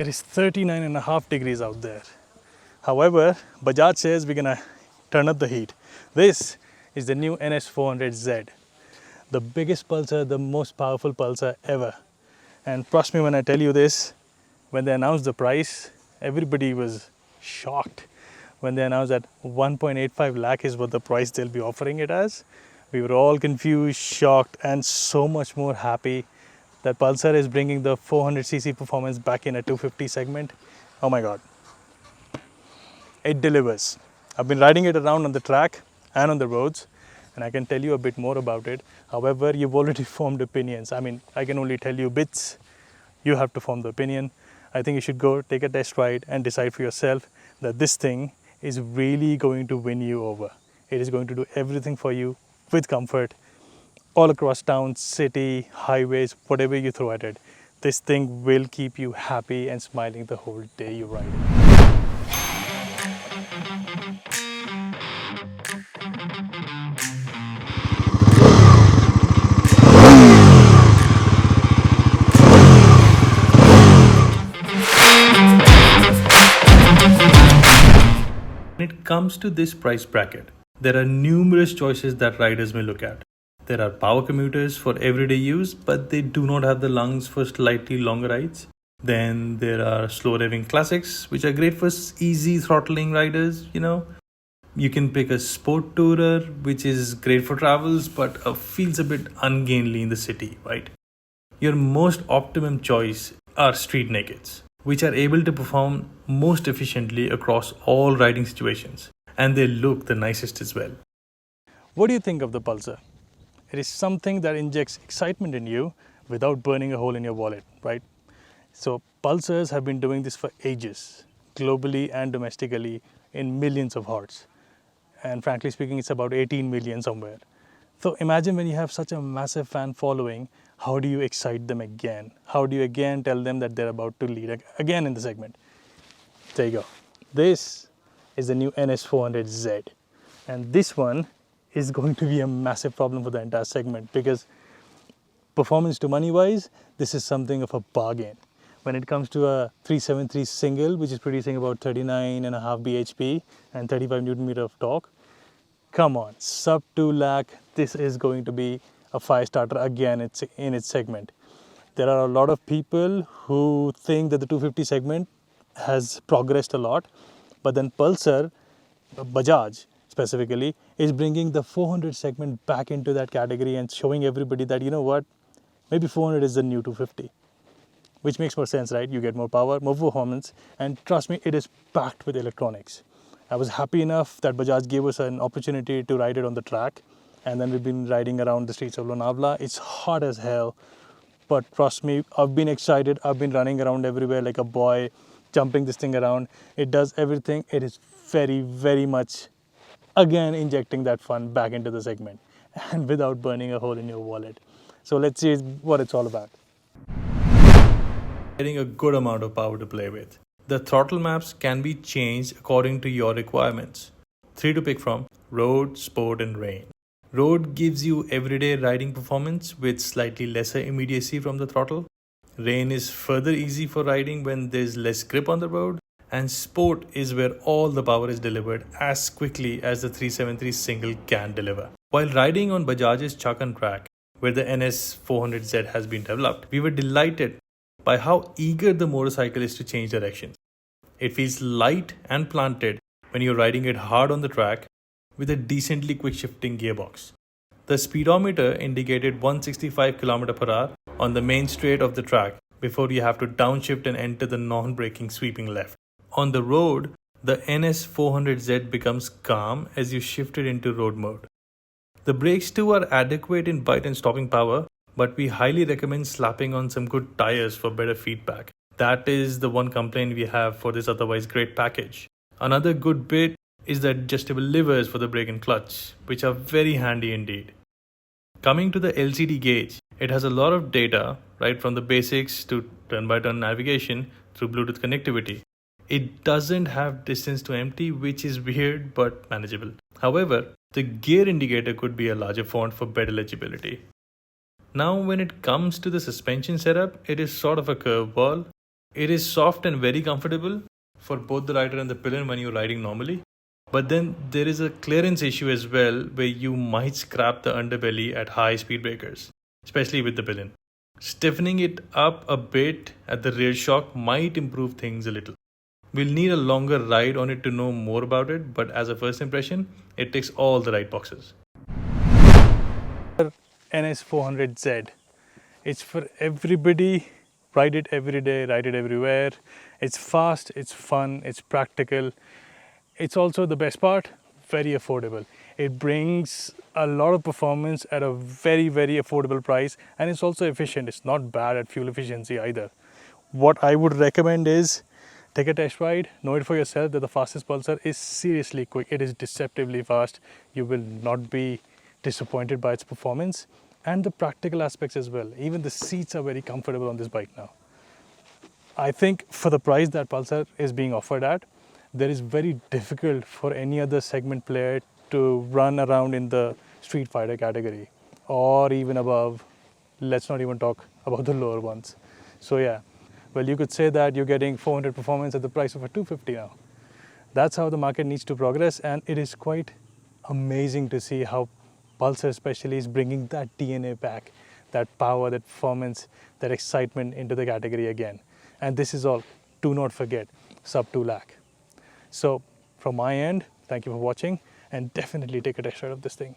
It is 39.5 degrees out there. However, Bajaj says we're gonna turn up the heat. This is the new NS400Z, the biggest Pulsar, the most powerful Pulsar ever. And trust me when I tell you this, when they announced the price, everybody was shocked. When they announced that 1.85 lakh is what the price they'll be offering it as, we were all confused, shocked, and so much more happy that Pulsar is bringing the 400cc performance back in a 250 segment. Oh my god. It delivers. I've been riding it around on the track and on the roads, and I can tell you a bit more about it. However, you've already formed opinions. I mean, I can only tell you bits. You have to form the opinion. I think you should go take a test ride and decide for yourself that this thing is really going to win you over. It is going to do everything for you with comfort all across town, city, highways, whatever you throw at it. This thing will keep you happy and smiling the whole day you ride it. When it comes to this price bracket, there are numerous choices that riders may look at. There are power commuters for everyday use, but they do not have the lungs for slightly longer rides. Then there are slow revving classics, which are great for easy throttling riders, You can pick a sport tourer, which is great for travels, but feels a bit ungainly in the city, right? Your most optimum choice are street nakeds, which are able to perform most efficiently across all riding situations, and they look the nicest as well. What do you think of the Pulsar? It is something that injects excitement in you without burning a hole in your wallet, right? So Pulsars have been doing this for ages, globally and domestically, in millions of hearts. And frankly speaking, it's about 18 million somewhere. So imagine when you have such a massive fan following, how do you excite them again? How do you again tell them that they're about to lead again in the segment? There you go. This is the new NS400Z. And this one is going to be a massive problem for the entire segment because performance to money wise, this is something of a bargain. When it comes to a 373 single, which is producing about 39.5 bhp and 35 Newton meter of torque, come on, sub 2 lakh, this is going to be a fire starter again in its segment. There are a lot of people who think that the 250 segment has progressed a lot, but then Pulsar, Bajaj specifically, is bringing the 400 segment back into that category and showing everybody that, you know what, maybe 400 is the new 250, which makes more sense, right? You get more power, more performance, and trust me, it is packed with electronics. I was happy enough that Bajaj gave us an opportunity to ride it on the track, and then we've been riding around the streets of Lonavala. It's hot as hell, but trust me, I've been excited. I've been running around everywhere like a boy, jumping this thing around. It does everything. It is very, very much, again, injecting that fun back into the segment and without burning a hole in your wallet. So let's see what it's all about. Getting a good amount of power to play with. The throttle maps can be changed according to your requirements. 3 to pick from: road, sport and rain. Road gives you everyday riding performance with slightly lesser immediacy from the throttle. Rain is further easy for riding when there's less grip on the road. And sport is where all the power is delivered as quickly as the 373 single can deliver. While riding on Bajaj's Chakan track, where the NS400Z has been developed, we were delighted by how eager the motorcycle is to change directions. It feels light and planted when you're riding it hard on the track with a decently quick shifting gearbox. The speedometer indicated 165 km per hour on the main straight of the track before you have to downshift and enter the non-braking sweeping left. On the road, the NS400Z becomes calm as you shift it into road mode. The brakes too are adequate in bite and stopping power, but we highly recommend slapping on some good tires for better feedback. That is the one complaint we have for this otherwise great package. Another good bit is the adjustable levers for the brake and clutch, which are very handy indeed. Coming to the LCD gauge, it has a lot of data, right from the basics to turn-by-turn navigation through Bluetooth connectivity. It doesn't have distance to empty, which is weird but manageable. However, the gear indicator could be a larger font for better legibility. Now when it comes to the suspension setup, it is sort of a curveball. It is soft and very comfortable for both the rider and the pillion when you're riding normally. But then there is a clearance issue as well where you might scrap the underbelly at high speed breakers, especially with the pillion. Stiffening it up a bit at the rear shock might improve things a little. We'll need a longer ride on it to know more about it, but as a first impression, it ticks all the right boxes. NS400Z. It's for everybody. Ride it every day, ride it everywhere. It's fast, it's fun, it's practical. It's also the best part, very affordable. It brings a lot of performance at a very, very affordable price, and it's also efficient. It's not bad at fuel efficiency either. What I would recommend is take a test ride, know it for yourself that the fastest Pulsar is seriously quick. It is deceptively fast. You will not be disappointed by its performance and the practical aspects as well. Even the seats are very comfortable on this bike now. I think for the price that Pulsar is being offered at, there is very difficult for any other segment player to run around in the street fighter category or even above. Let's not even talk about the lower ones. So yeah, well, you could say that you're getting 400 performance at the price of a 250 now. That's how the market needs to progress, and it is quite amazing to see how Pulsar especially is bringing that DNA back, that power, that performance, that excitement into the category again. And this is all, do not forget, sub 2 lakh. So from my end, thank you for watching, and definitely take a test ride of this thing.